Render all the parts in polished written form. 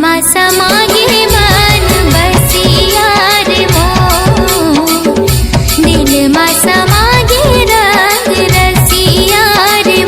मा समागे मन बसिया रे मोर, दिल मा समागे रंग रसिया रे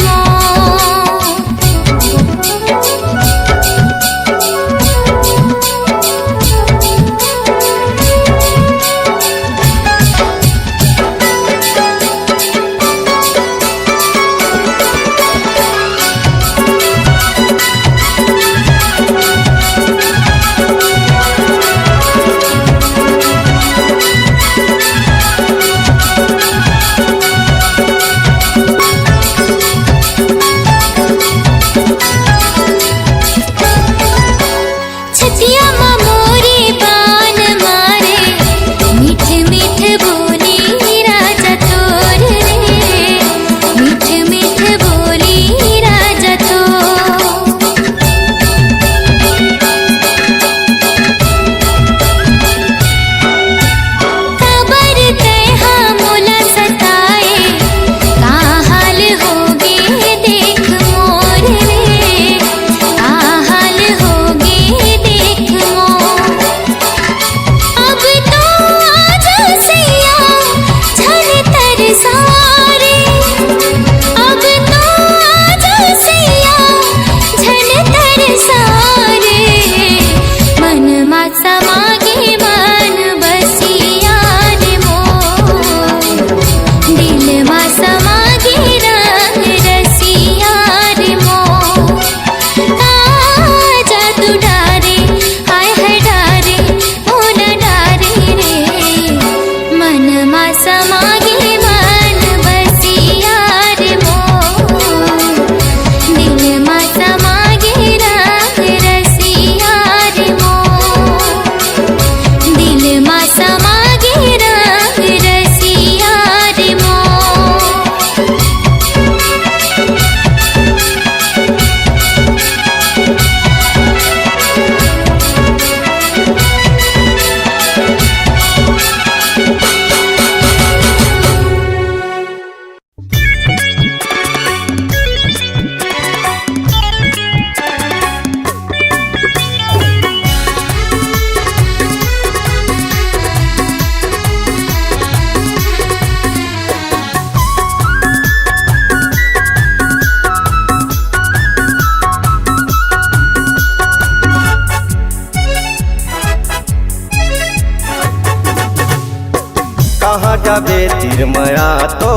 कहाँ जाबे तिरमया तो,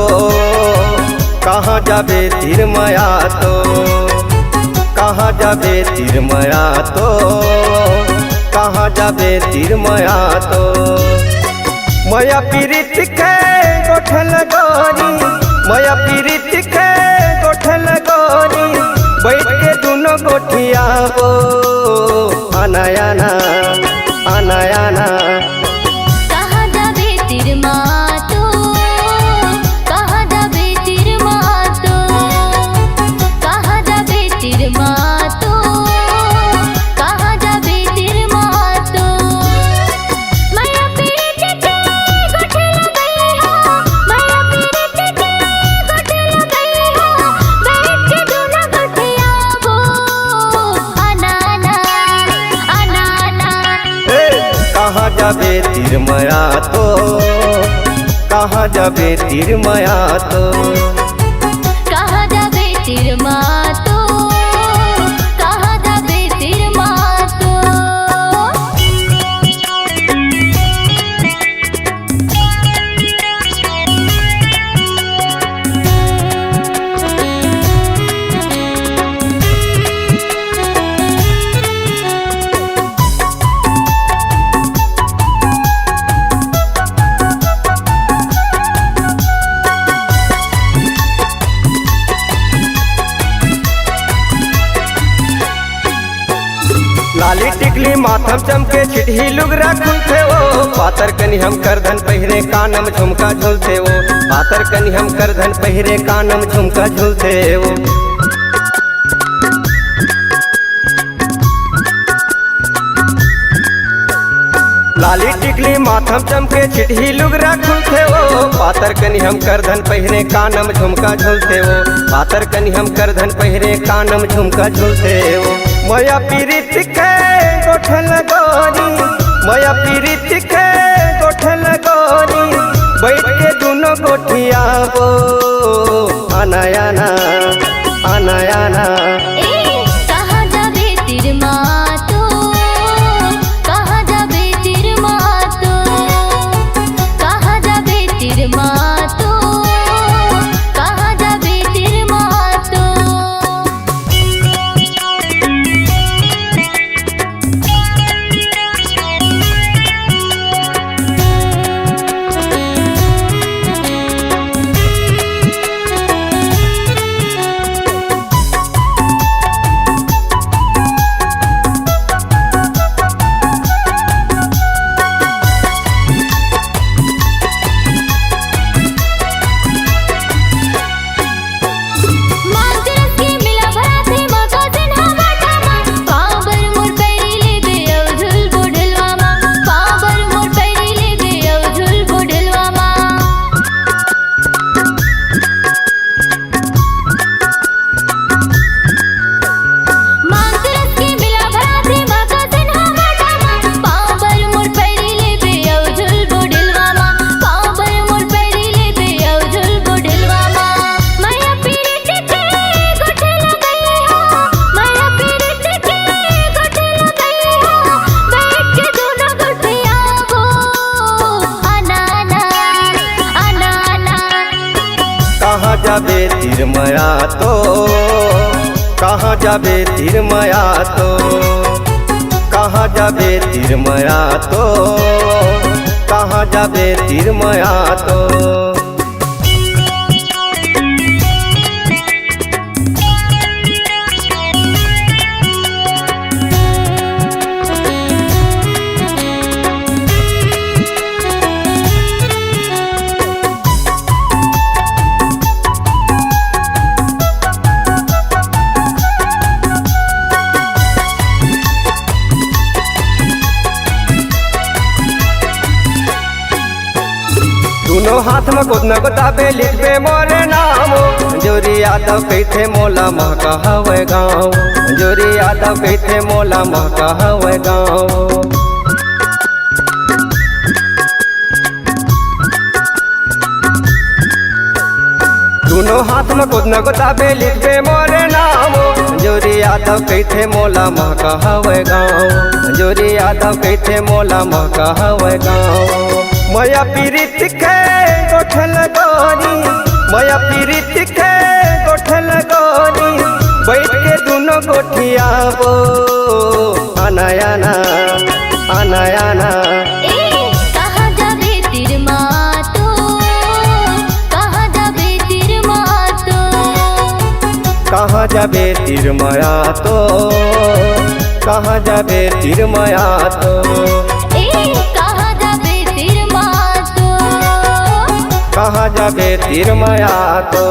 कहाँ जाबे तिरमया तो, कहाँ जाबे तिरमया तो, कहाँ जाबे तिरमया तो। मया पीरित के गोठल गोरी, मया पीरित के गोठल गोरी, बैठ के दोनों गोठियाबो अनायाना अनायाना। कहाँ जाबे तिरमया तो, कहाँ जाबे तिरमया तो, कहाँ जाबे तिरमा तो, कहाँ जाबे तिरमा तो। लाली टिकली माथम चमके छिटही लुगरा खुलते वो, पातर कनी हम करधन पहिरे कानम झुमका झुलते वो, पातर कनी हम करधन पहिरे कानम झुमका झुलते वो। लाली टिकली माथम चमके छिटही लुगरा खुलते वो, पातर कनी हम करधन पहिरे कानम झुमका झुलते वो, पातर कनी हम करधन पहिरे कानम झुमका झुलते वो। मया पीरित के गोठल गोरी माया पीरित के गोठल गोरी बैठ के दोनों गोठिया हो आना आना आना आना। कहाँ जाबे तिर मातो, कहाँ जाबे तिर मातो, कहाँ जाबे तिर मातो, कहाँ जाबे तिर मातो। कहाँ जाबे तिर माया तो, कहाँ जाबे तिर माया तो, कहाँ जाबे तिर माया तो, कहाँ जाबे तिर माया तो। दोनों हाथ में कुछ न गोताबे लिखबे मोरे नाम, जोरी यादव कहते मोला महका हवे गाँव, जोरी यादव कहते मोला महका हवे गाँव। दोनों हाथ में कुछ न गोताबे लिखबे मोरे नाम, जोरी यादव कहते मोला महका हवे गाँव, जोरी यादव कहते मोला महका हवे गाँव। माया पीरित के गोठल गोरी, माया पीरित के गोठल गोरी बैठ के दोनों गोठिया हो आना आना आना आना। कहाँ जाबे तिर मातो, कहाँ जाबे तिर मातो, कहाँ जाबे तिर माया तो, कहाँ जाबे तिर माया तो। कहाँ जाबे तिर मातो, कहाँ जाबे तिर माया तो।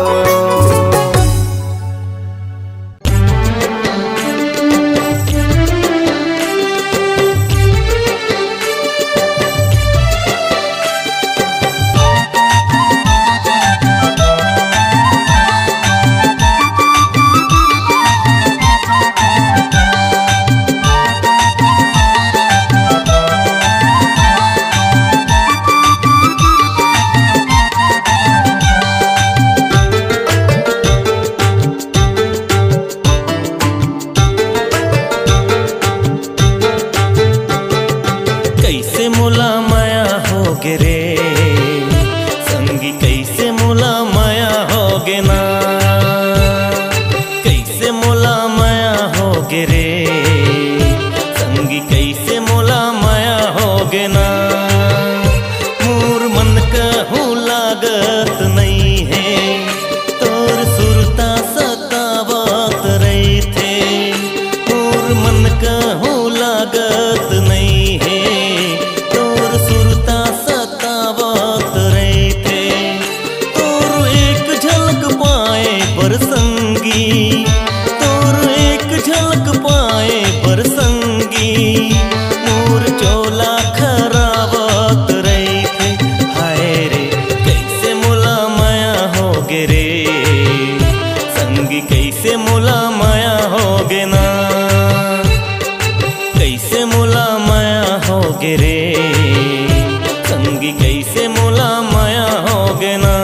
कैसे मोला होगे रे संगी कैसे मोला माया होगे ना।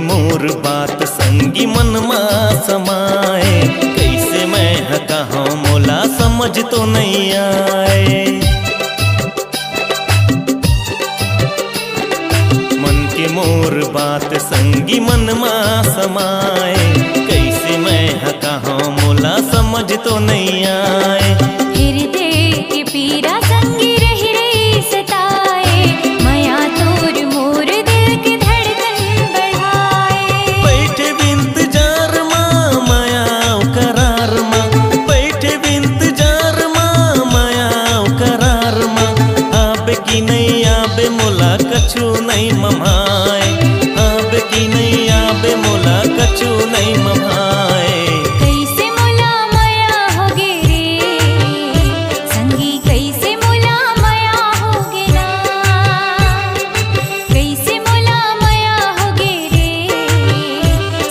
मोर बात संगी मन मा समाए कैसे मैं कहाँ मोला समझ तो नहीं आए। मन के मोर बात संगी मन मा समाए कैसे मैं कहाँ मोला समझ तो नहीं आए। हृदय के पीरा संगी रही रही सताए माया तोर मोर दिल के धड़कन बढ़ाए। बैठे बिंतजार माँ माया करार माँ बैठे बिंतजार माँ माया करार माँ आबे की नहीं आबे मोला कछु नहीं ममाए आबे की नहीं आबे मोला कछु नहीं ममाए। कैसे मोला माया होगे रे संगी कैसे मोला माया होगे ना। कैसे मोला माया होगे रे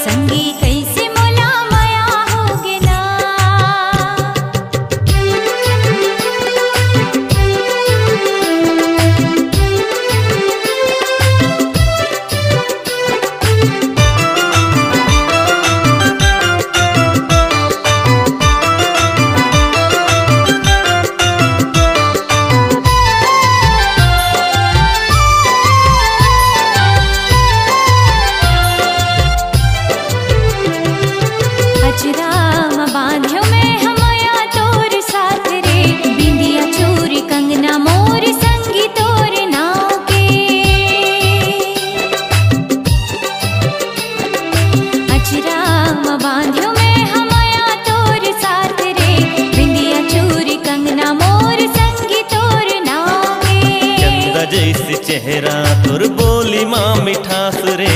संगी कैसे मोला माया होगे ना। अजराम बांध्यो में हमया तोर साथ रे बिंदिया चूरी कंगना मोर संगी तोर नाव के। अजराम बांध्यो में हमया तोर साथ रे बिंदिया चूरी कंगना मोर संगी तोर नाव के। चंदा जैसे चेहरा तोर बोली माँ मिठास रे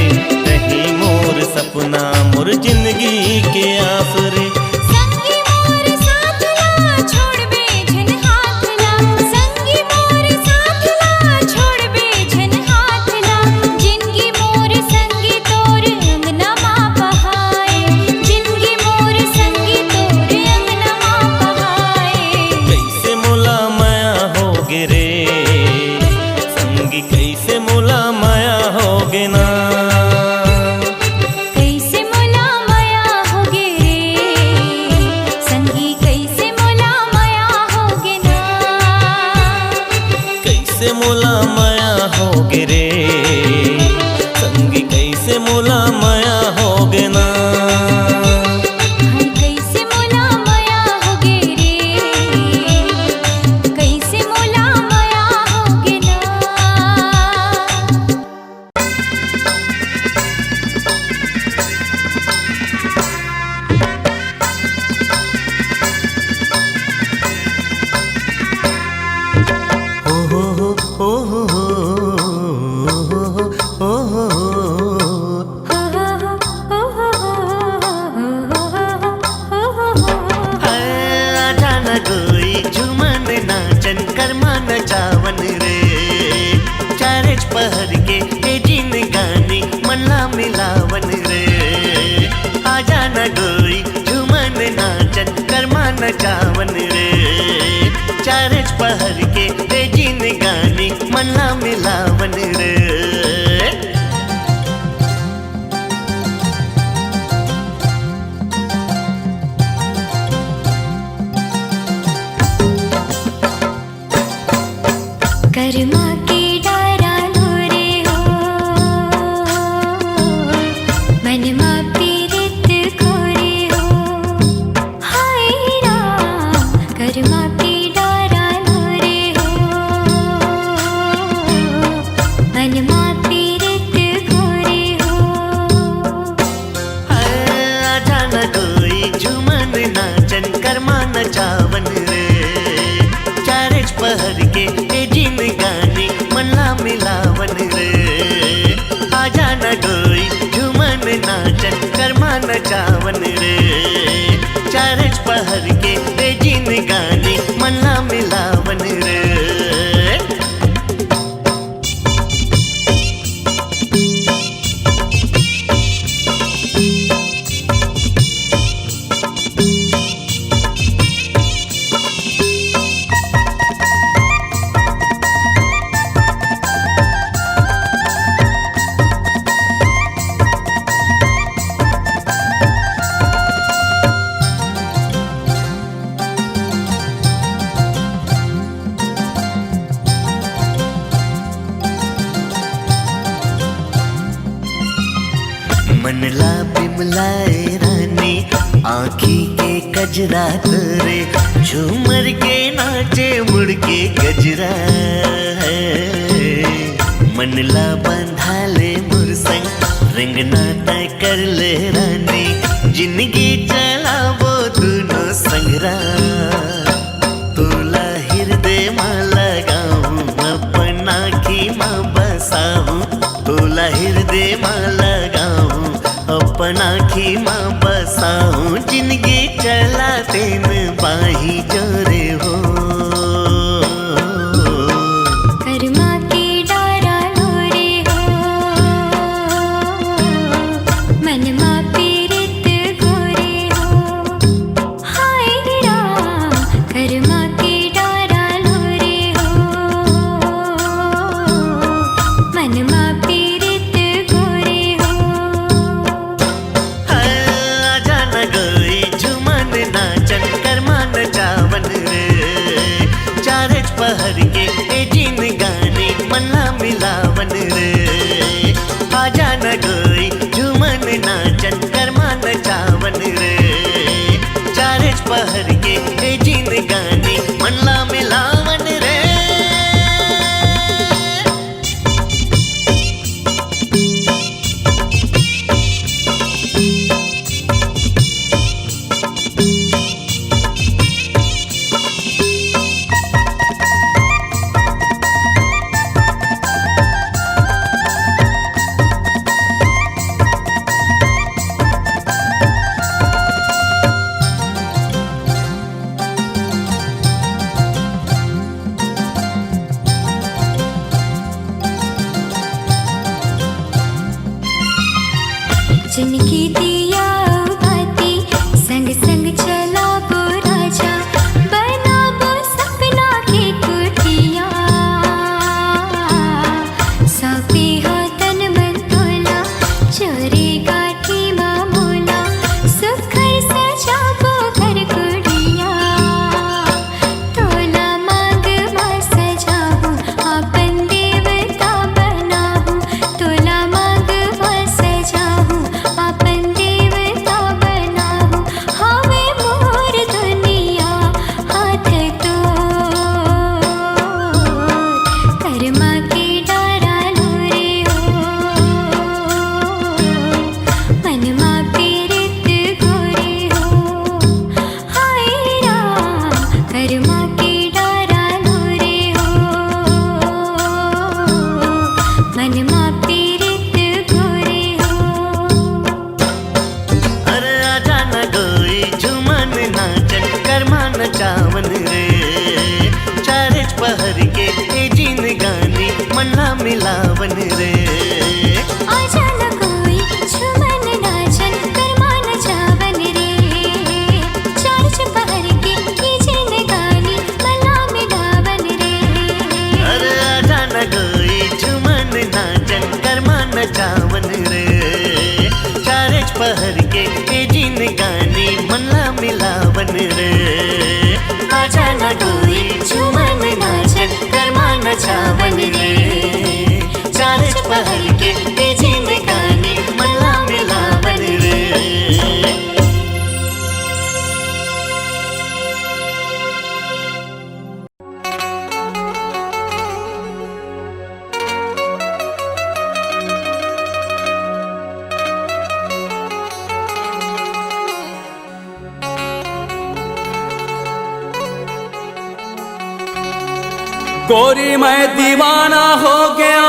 रही मोर सपना मोर जिंदगी के आस रे। संगी मोर साथ ला छोड़ बेझन हाथ ला संगी मोर साथ ला छोड़ बेझन हाथ ला जिंदगी मोर संगी तोर अंगना माँ बहाए जिंदगी मोर संगी तोर अंगना माँ बहाए। कैसे मोला माया होगे रे संगी कैसे मोला माया होगे ना। कैसे मोला माया होगे रे संगी कैसे मोला माया होगे ना। कैसे मोला माया होगे रे संगी कैसे मोला माया होगे ना। हाय कैसे मोला माया होगे रे कैसे मोला माया होगे ना। आजा न गोई झुमन नाचन कर्मा न चावन रे चारेज पहर के जिन गाने मल्ला मिलावन रे। आजा न गोई झुमन नाचन कर्मा न चावन रे चारेज पहर के जिन गाने मल्ला मिलावन रे। कर्मा के डारा रे हो मन मा पीरित खोरे हो। हाय राम कर्मा के डारा रे हो मन मा पीरित खोरे हो। आजा न गोई झुमन नाचन कर्मा न चावन रे चारेज पहर के जिन गाने मल्ला नाचन कर्मा नचावन रे चारच पहर के रे जिन गानी मल्ला मिलावन रे मनला बिमलाए रानी आँखी के कजरा तोरे झूमर के नाचे मुड़ के गजरा मनला बंधाले मुरसंग रंगना तय कर ले रानी जिंदगी चलावो दोनों संगरा तोला हृदय माँ लगाऊं अपना की माँ बसाऊं तोला हृदय माँ लगाऊं अपना की माँ बसाऊं जिंदगी चलाते न बाही जोरे हो कर्मा के डारा लोरे हो मनमा पीरित गोरे हो हाय राम कर्मा के डारा लोरे हो मनमा पीरित गोरे हो आजा न गई झुमन नाचन कर्मा नचावन रे चारच पहर के ए जिन गाने मल्ला मिलावन रे आजा न गई झुमन नाचन कर्मा नचावन रे चारच पहर के ए जिन गाने मल्ला मिलावन रे जिनकी दिया बाती संग संग चला वो राजा बना वो सपना की कुटिया सौंपे हो तन मन तोला चोरी गाठी मामूला सुखर सजा वो घर कुड़िया तोला मांग मां सजाऊं अपन देवता बनाऊं तोला मांग मां सजाऊं अपन देवता बनाऊं हमें मोर दुनिया हाथ तो कर्मा के डारा लोरे हो मनमा पीरित गोरे हो हाय राम कर्मा के डारा लोरे हो मनमा पीरित गोरे हो अरे आजा न गई झुमन नाचन कर्मा नचावन रे चारच पहर के ए जिन गाने मल्ला मिलावन रे आजा न कोई झुमन नाचन कर्मा नचावन रे चारच पहर के ये जिन गानी मल्ला मिलावन रे अरे आजा न गई झुमन नाचन कर्मा नचावन रे चारच पहर के ए जिन गाने मल्ला मिलावन रे आजा न गई झुमन नाचन कर्मा नचावन रे चारच पहर के ए जिन गाने मल्ला मिलावन रे गोरी मैं दीवाना हो गया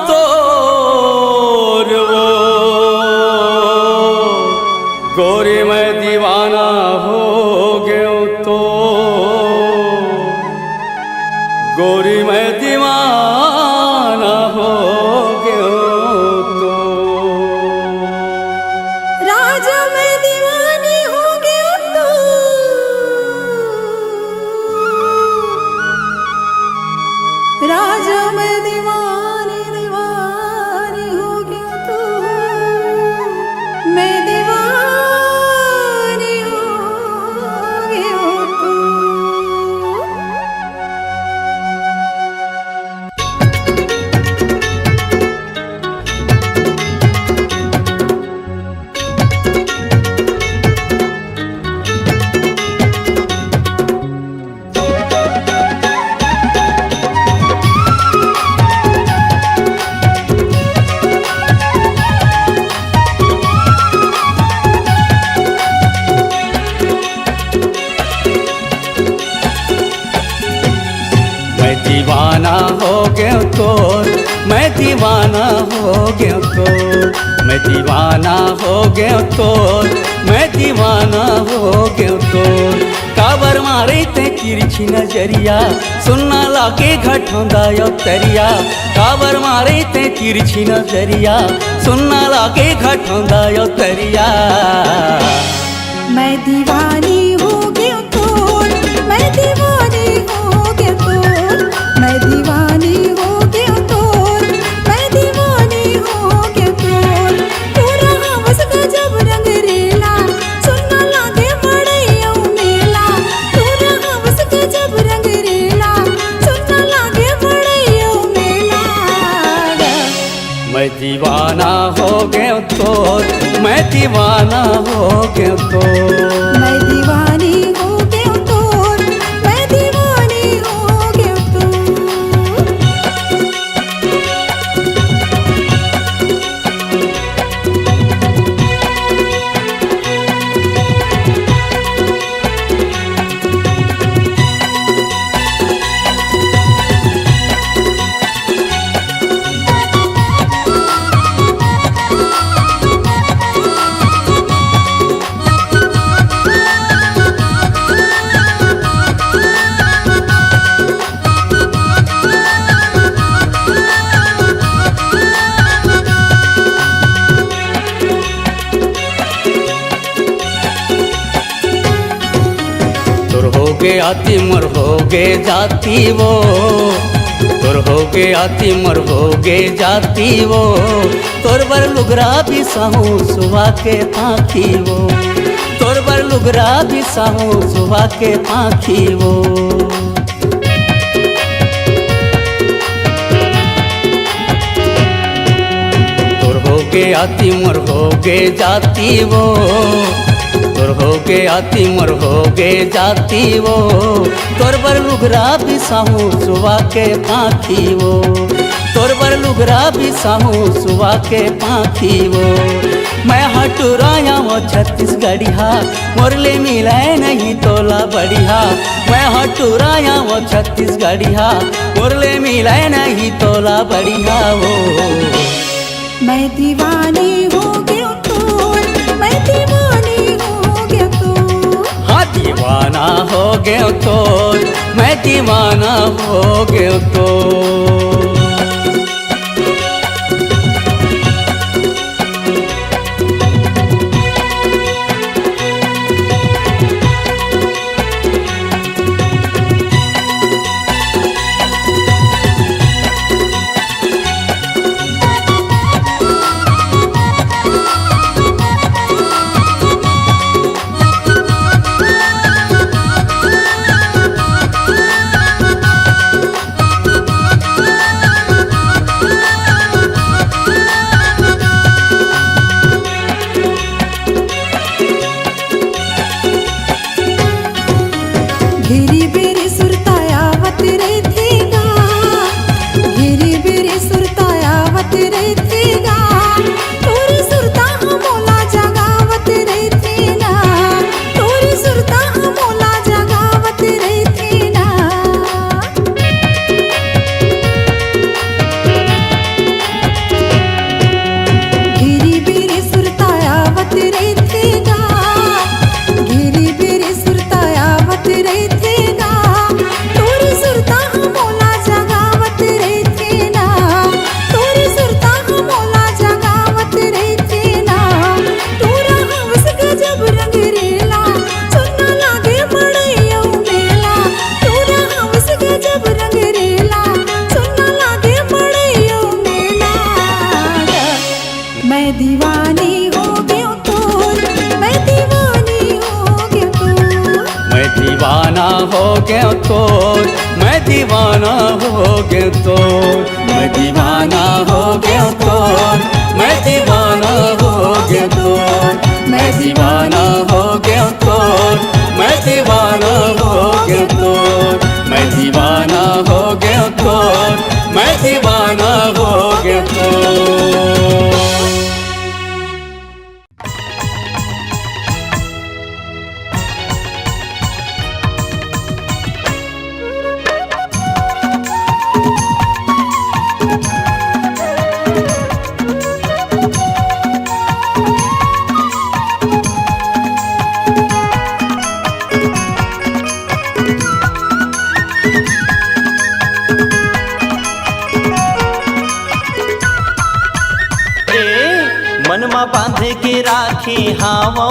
तो वो राजा मैं दीवानी दीवानी हो गया तू, मैं दीवानी हो गया तू। मैं दीवाना हो गया तोर, मैं दीवाना हो गया तोर, मैं दीवाना हो गया तोर, मैं दीवाना हो गया तोर। काबर मारे ते तिरछी नजरिया, सुनना लागे घटोंदा यो तरिया। काबर मारे ते तिरछी नजरिया, सुनना लागे घटोंदा यो तरिया। मैं दीवानी हो गया तोर, मैं दीवानी हो गया तोर, मैं दीवानी हो गया तोर, मैं दीवानी हो गया तोर। पूरा हवस गजब रंग रेला, सुनना लागे बड़ैया मेला। पूरा हवस गजब रंग रेला, सुनना लागे बड़ैया मेला। मैं दीवाना हो गया तोर, मैं दीवाना हो गया तोर। मैं दीवानी हो गया तोर, मैं दीवानी हो गया तोर। आती मर हो गे जाती वो, तोर हो गे आती मर हो गे जाती वो। तोर बर लुगरा भी साहू सुबह के पाखी वो, तोर बर लुगरा भी साहू सुबह के पाखी वो। तोर हो गे आती मर हो गे जाती वो, तोर हो गे आती मर हो गे जाती वो। तोर बर लुगरा भी साहू सुबह के पाखी वो, तोर बर लुगरा भी साहू सुबह के पाखी वो। मैं हटुराया वो छत्तीसगढ़िया, मोरले मिलाए नहीं तोला बढ़िया। मैं हटुराया वो छत्तीसगढ़िया, मोरले मिलाए नहीं तोला बढ़िया वो। मैं दीवानी हो गया तोर, मैं दीवानी हो गया तोर। हाँ दीवाना हो गया तोर, मैं दीवाना हो गया तोर। हो गया तोर, मैं दीवाना हो गया तोर, मैं दीवाना हो गया तोर, मैं दीवाना हो गया तोर, मैं दीवाना हो गया तोर, मैं दीवाना हो गया तोर, मैं दीवाना हो गया तोर, मैं दीवाना हो गया तोर। मनमा बांध के राखे हावो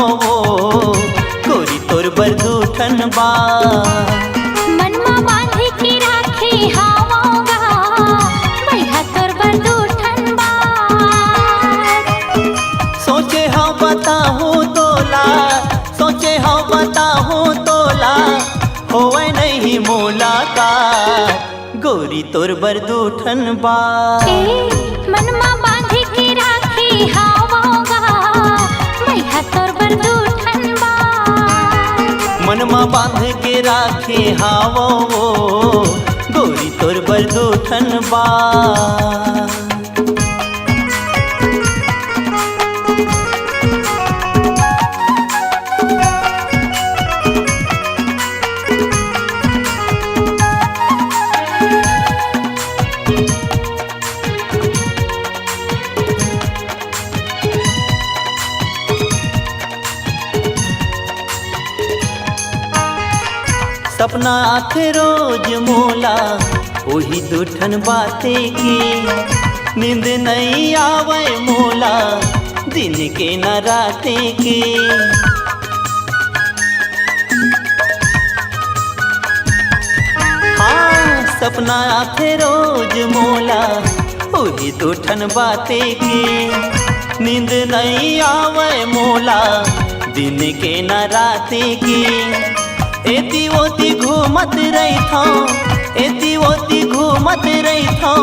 गोरी तोर बरदूठन बा, मनमा बांध के राखे हावोगा भैया तोर बरदूठन बा। सोचे हाँ बताहूँ तोला, सोचे हाँ बताहूँ तोला, होवे नहीं मुलाकात गोरी तोर बरदूठन बा। मनमा बांध के राखे हावोगा भैया तोर बरदूठन बा। मनमा बांध के राखे हावो गोरी तोर बरदूठन बा। सपना आखे रोज मोला वही दूठन बाते की, नींद नहीं आवे मोला दिन के न राते के। हाँ सपना आखे रोज मोला वही दूठन बाते की, नींद नहीं आवे मोला दिन के न राते की। एती ओती घूमत रही था, एती ओती घूमत रही था,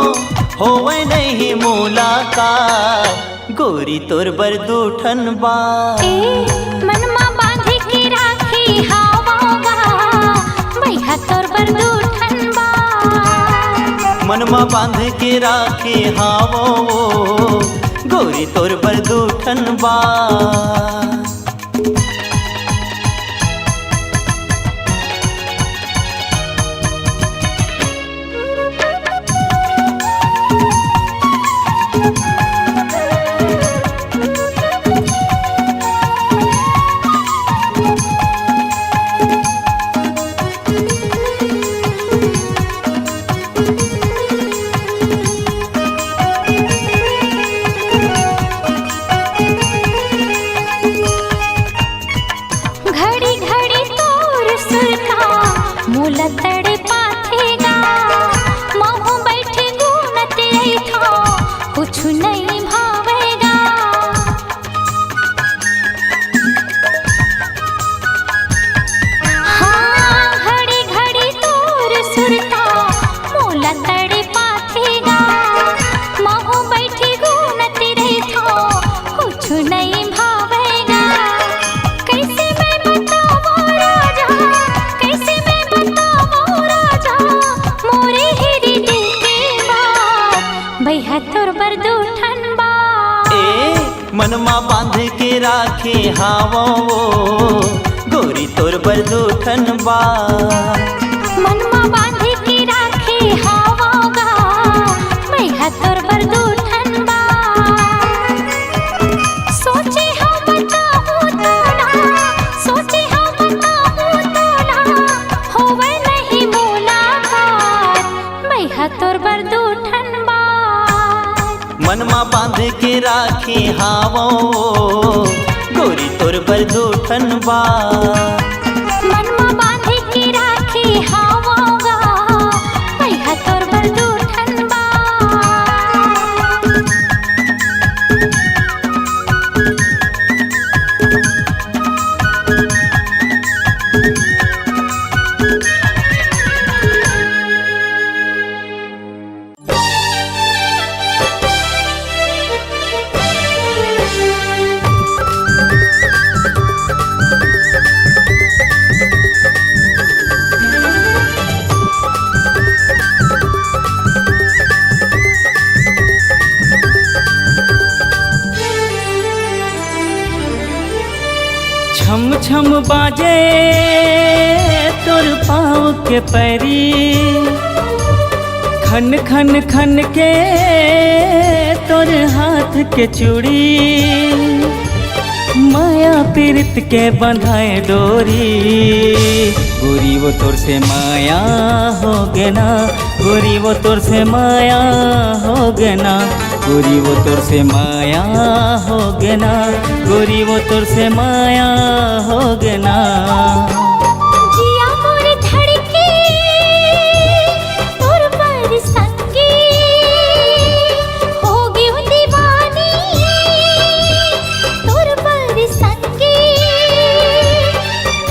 होवे नहीं मुलाकात गोरी तोर बरदूठन बा। मनमा बांध के राखे हावोगा भैया तोर बरदूठन बा। मनमा बांध के राखे हावो गोरी तोर बरदूठन बा। मनमा बांध के राखे हावो गोरी तोर बरदूठन बा। मनमा बांध के राखे हावोगा भैया तोर बरदूठन बा। सोचे हाँ बताऊँ तोला, सोचे हाँ बताऊँ तोला, होवे नहीं मुलाकात भैया तोर बरदूठन बा। मनमा बांध के राखे हावो गोरी तोर बरदूठन बा। मनमा बांध के राखे हावोगा भैया तोर बरदूठन बा। छम बाजे तोर पाँव के पैरी, खन खन खन के तोर हाथ के चूड़ी, माया पीरित के बंधाए डोरी। गोरी वो तोर से माया हो गे ना, गोरी वो तोर से माया हो गे ना, गोरी वो तोर से माया हो गे ना, गोरी वो तोर से माया हो गे ना। जिया मोर धड़के तोर पर संगे, हो गयो दीवानी तोर पर संगे,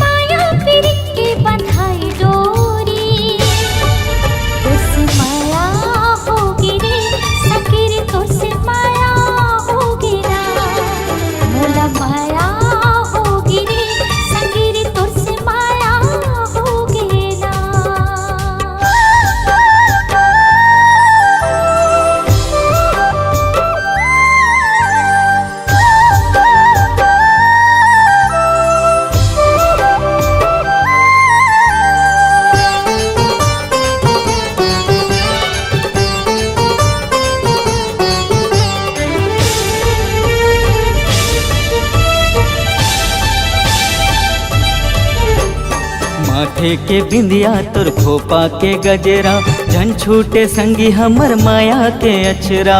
माया पीरित के बंधाई डोरी। तोर से माया होगी रे सखी रे, तोर से माया होगी ना, मोला माया होगी रे सखी रे, तोर से माया होगी ना। माथे के बिंदिया तोर खोपा के गजरा, झन छूटे संगी हमर माया के अचरा।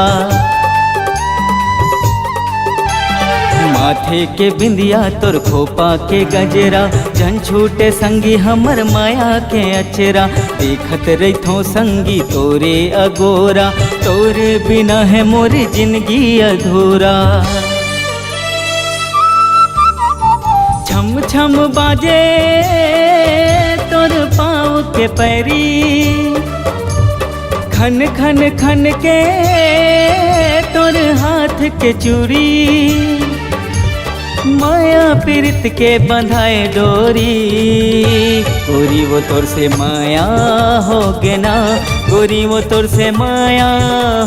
माथे के बिंदिया तोर खोपा के गजरा, झन छूटे संगी हमर माया के अचरा। देखत रहिथो संगी तोरे अगोरा, तोरे बिना है मोरी जिंदगी अधूरा। छम छम बाजे तोर पाँव के पैरी, खन खन खन के तोर हाथ के चूड़ी, माया पीरित के बंधाए डोरी। गोरी वो तोर से माया हो गे ना, गोरी वो तोर से माया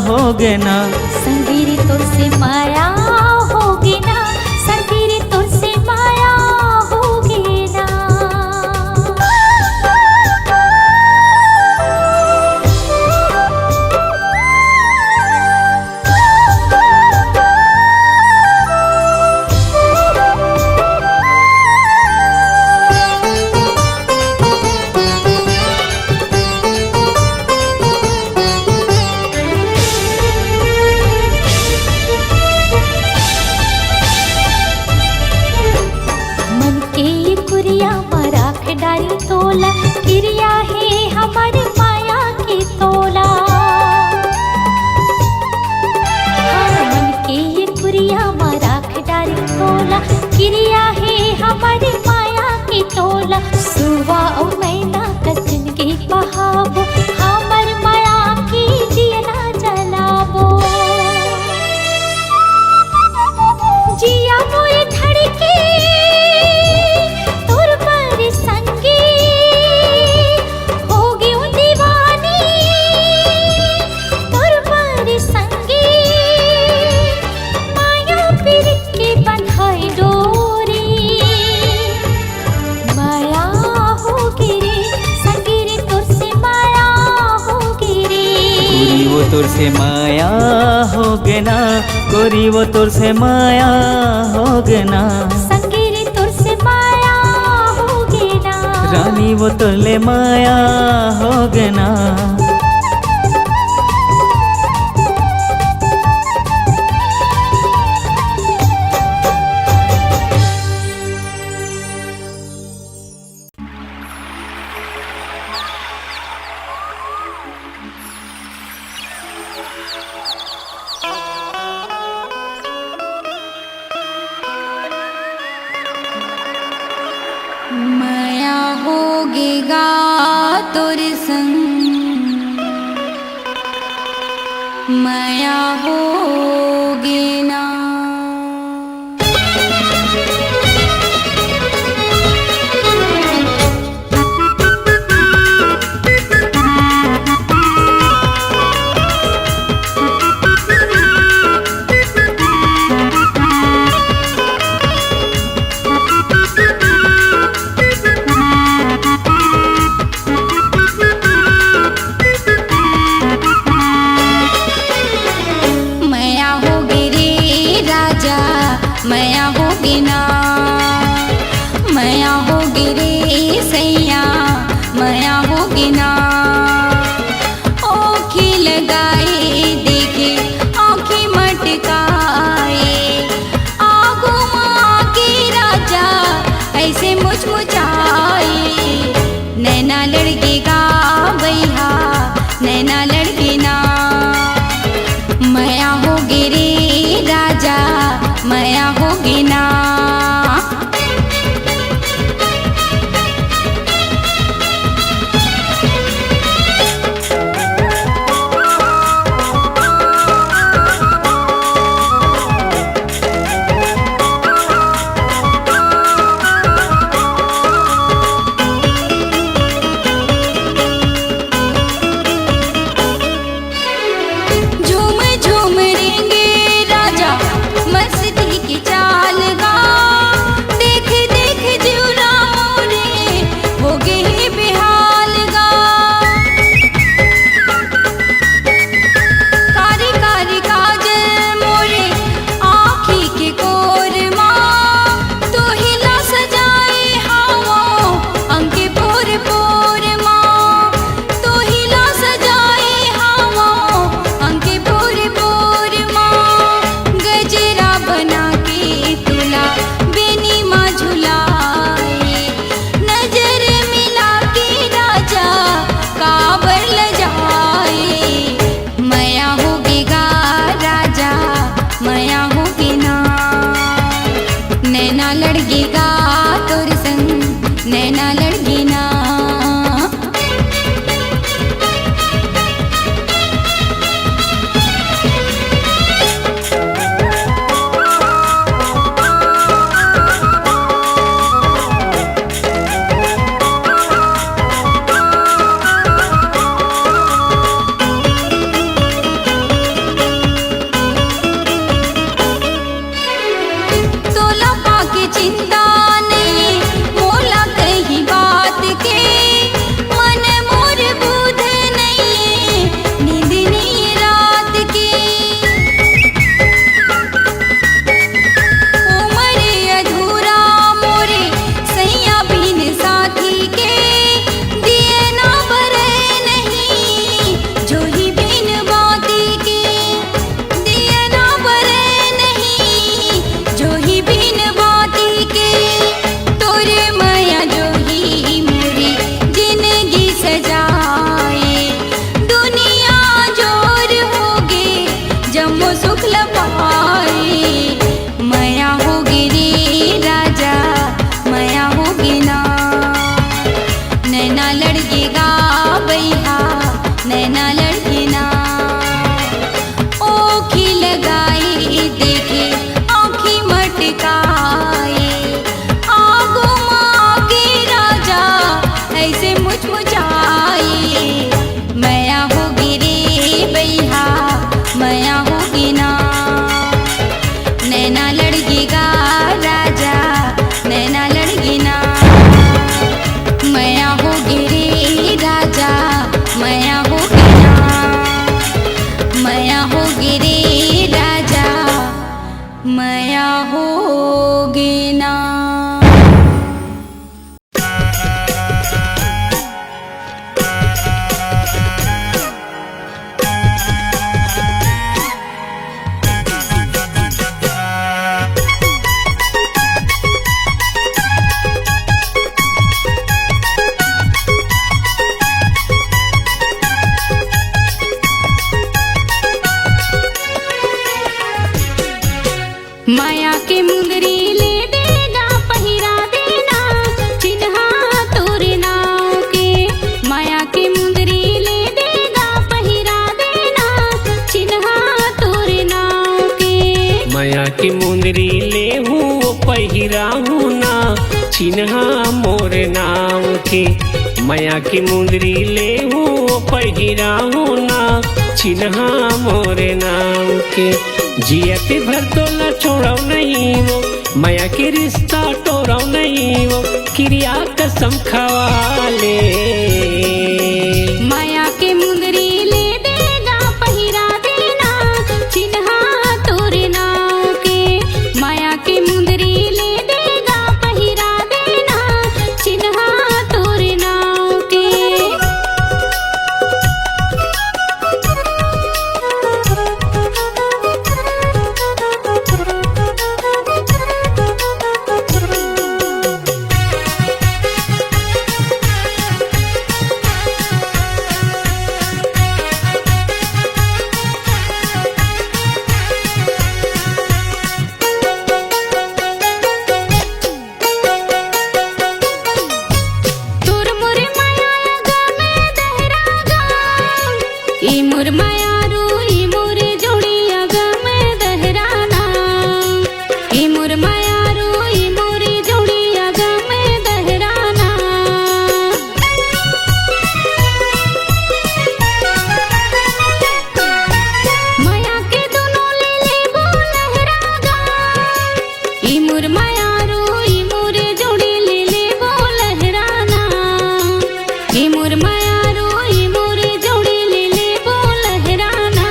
हो गे ना। संगीरी तोर से माया होगी ना, संगीरी तोर से माया होगी ना। मन के कुरिया मराख डारी तोला, क्रिया है हमारे माया की तोला। हाँ, मन के कुरिया मराख डारी तोला, क्रिया है हमारे माया की तोला। सुवा ओ मैना कचन के बहावो, हमर माया की दिया ना जलावो। जिया मोर धड़के तोर पर संगे, हो गयो दीवानी तोर पर संगे, माया पीरित के बंधाई डोरी। माया होगी रे संगी रे, तोर से माया होगी रे। गोरी वो तोर से माया हो गे ना, गोरी वो तोर से माया हो गे ना। संगीरी तोर से माया होगी ना, रानी वो तोर ले माया हो गे ना। माया होगेगा तोर संग, माया होगे ना। होगे रे राजा माया होगे ना। माया के मुंदरी ले देगा पहिरा देना चिन्हा तोरे नाव के। माया के मुंदरी ले देगा पहिरा देना चिन्हा तोरे नाव के। माया की मुंदरी ले हूँ पहिरा हूँ ना चिन्हा मोर नाम के। माया की मुंदरी ले हूँ पहिरा हूँ ना चिन्हा मोर नाम के। जियत भर तोला छोड़ो नहीं वो माया के रिश्ता तोड़ो नहीं वो क्रिया कसम खवा ले। माया के मुंदरी ले देगा पहिरा देना चिन्हा तोरे नाव के। माया के मुंदरी ले देगा पहिरा देना चिन्हा तोरे नाव के। तोर मोर माया गा में दहरागा ई मोर माया रू ई मोर जोड़िया गा में दहराना। ई मोर माया रू ई मोर जोड़िया गा में दहराना। माया के दोनों ले ले वो लहरागा ई मोर माया रू ई मोर जोड़ी ले ले वो लहराना। ई मोर माया रू ई मोर जोड़ी ले ले वो लहराना।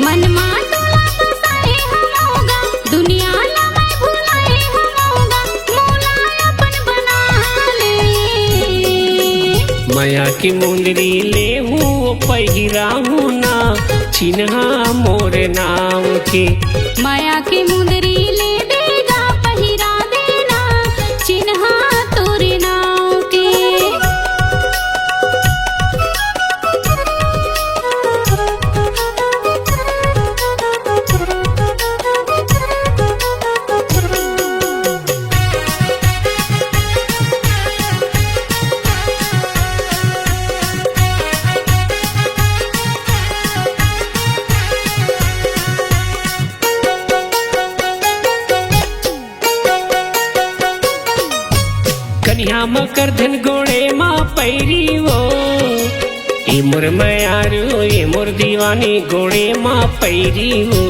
मन मा टोला बसाए हम होगा दुनिया ला मैं भुलाए हम होगा मौला अपन बना ले। माया की मुंदरी ले हूँ पहिरा हूँ ना चिन्हा मोर नाम के। माया की मुंदरी ले देगा पहिरा देना चिन्हा तोरे नाव के। कन्या मकर धन गोड़े माँ पैरी वो ए मोर मायारू ए मोर दीवानी गोड़े माँ पैरी वो।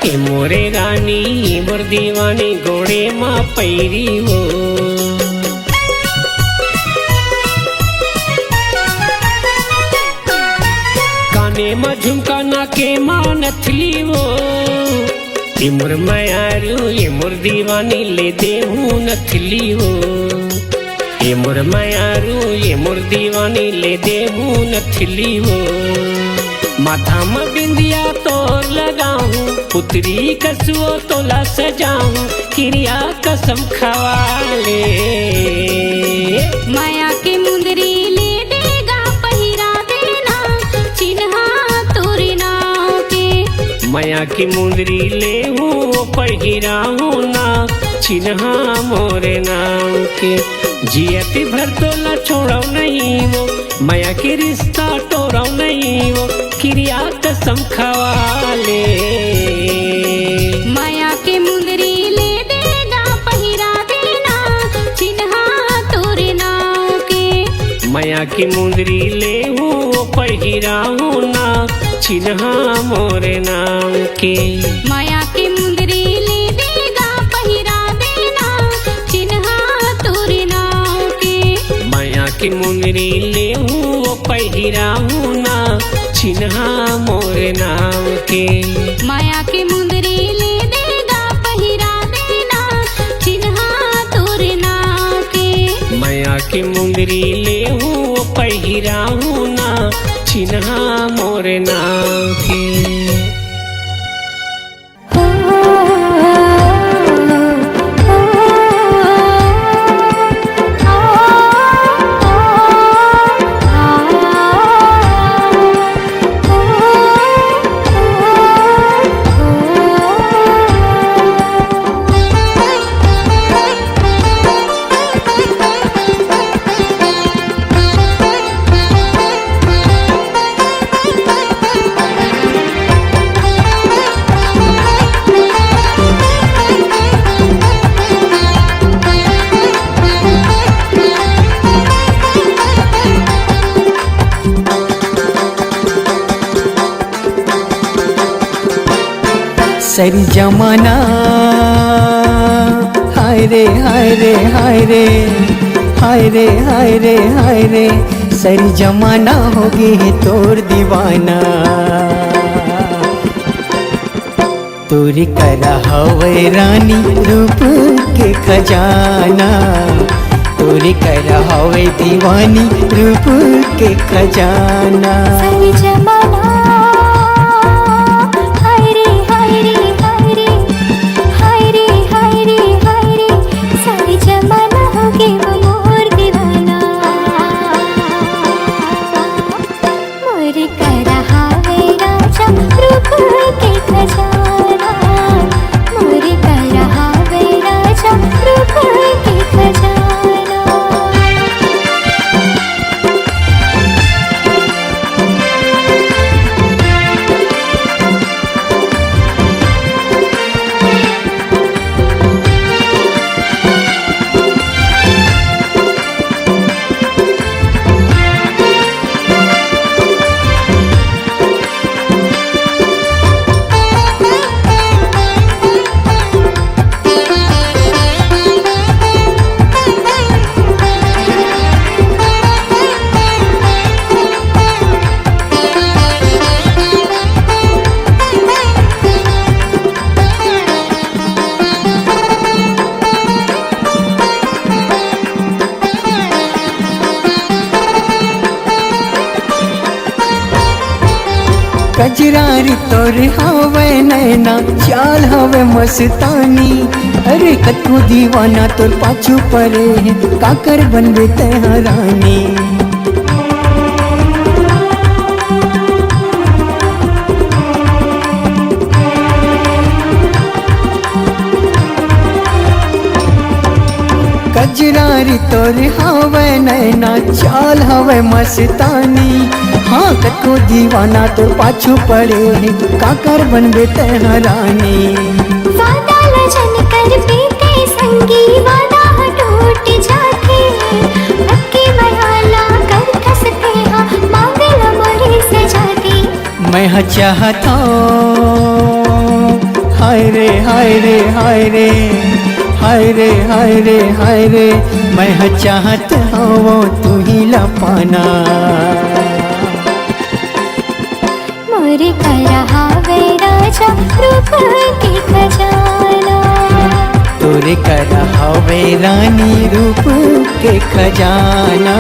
ए मोरे रानी ए मोर दीवानी गोड़े माँ पैरी वो। काने में झुमका नाके माँ नथली वो। ए मोर मायारू ए मोर दीवानी ले दे हूँ नथली वो। ए मोर मायारू ए मोर दीवानी ले दे हूँ नथली वो। माथा में बिंदिया तोर लगाऊं पुतरी कसुओ तोला सजाऊं क्रिया कसम खवा ले। माया की मुंदरी ले देगा पहिरा देना चिन्हा तोरे नाव के। माया की मुंदरी ले हूँ पहिरा हूँ ना चिन्हा मोरे नाम के। जियत भर तोला छोड़ो नहीं वो माया के रिश्ता तोड़ो नहीं वो क्रिया कसम खवा ले। माया की मुंदरी ले देगा पहिरा देना चिन्हा तोरे नाव के। माया की मुंदरी ले हूँ पहिरा हूँ ना चिन्हा मोरे नाम के। माया की मुंदरी ले देगा पहिरा देना चिन्हा तोरे नाव के। माया की मुंदरी ले हूँ पहिरा हूँ ना चिन्हा मोर नाम के। माया के मुंदरी ले देगा पहिरा देना चिन्हा तोर नाम के। माया के मुंदरी ले हूँ पहिरा हूँ ना चिन्हा मोर नाम के। सरी जमाना हाय रे हाय रे हाय रे हाय रे हाय रे हाय रे सरी जमाना हो गई तोर दीवाना। तोरी करा हवे रानी रूप के खजाना। तोरी करा हवे दीवानी रूप के खजाना। सही जमाना हाय रे हाय रे हाय रे हाय रे हाय रे हाय रे सही जमाना हो गए वो मोर दीवाना। मोर करा हावे राजा रूप के खजाना। मोर करा हावे राजा रूप के खजाना। कजरारी तोर हवे नैना चाल हवे मस्तानी। अरे कतू दीवाना तोर पाछू परे है काकर बनबे तेहरानी। कजरारी तोर हवे नैना चाल हवे मस्तानी। हाँ कतको दीवाना तोर पाछू पड़े है काकर बनबे तेहरानी। वादा लजन कर पीते संगी वादा टूट जाते। अक्की बयाला कर कसते हाँ मांगला मोरे से जाती। मैं चाहता हाय रे हाय रे हाय रे हाय रे हाय रे हाय रे मैं चाहता हूँ तू ही लपाना। मोरे करा हावे राजा रूप के खजाना। तोरे करा हवे रानी रूप के खजाना।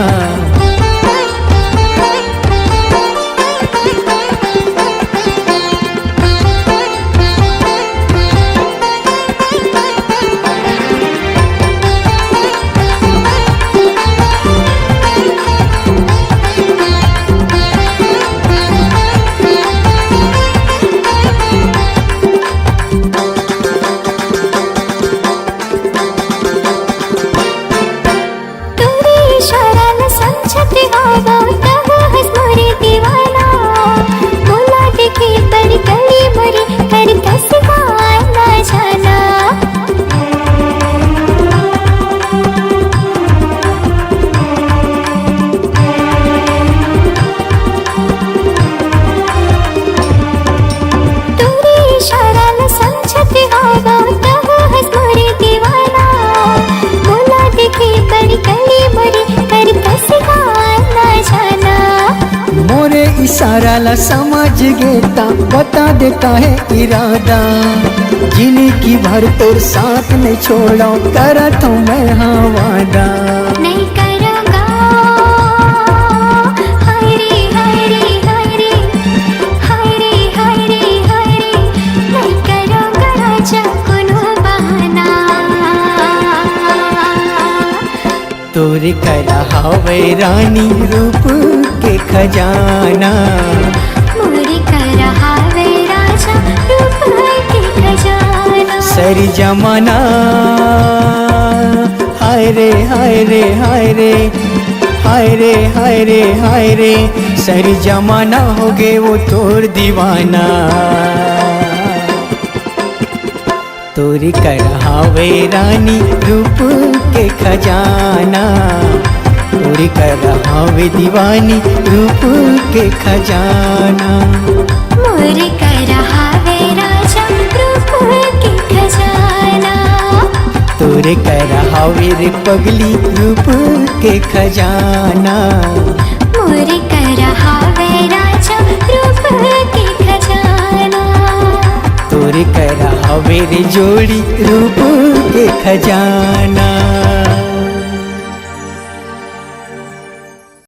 तोरे इशारा न समझ बता बता देता है इरादा, जिंदगी भर तोर साथ नहीं छोड़ा करा तो मैं हाँ वादा। नहीं करूँगा हरे हरे हरे हरे हरे हरे, नहीं करूँगा राजा कोनो बहाना। तोरे करा हवे रानी रूप के खजाना, मोरी कर रहा वे राजा रूप के खजाना। सरी जमाना हाय रे हाय रे हाय रे हाय रे हाय रे हाय रे, सरी जमाना हो गए वो तोर दीवाना। तोरी कर हावे रानी रूप के खजाना, तोरी कर हावे दीवानी रूप के खजाना। मोरी कर रहा वे राजा रूप के खजाना, तोरे कर हावे रे पगली रूप के खजाना। मोरी कर रहा वे राजा रूप के खजाना। तोरे कर हावे रे जोड़ी रूप के खजाना।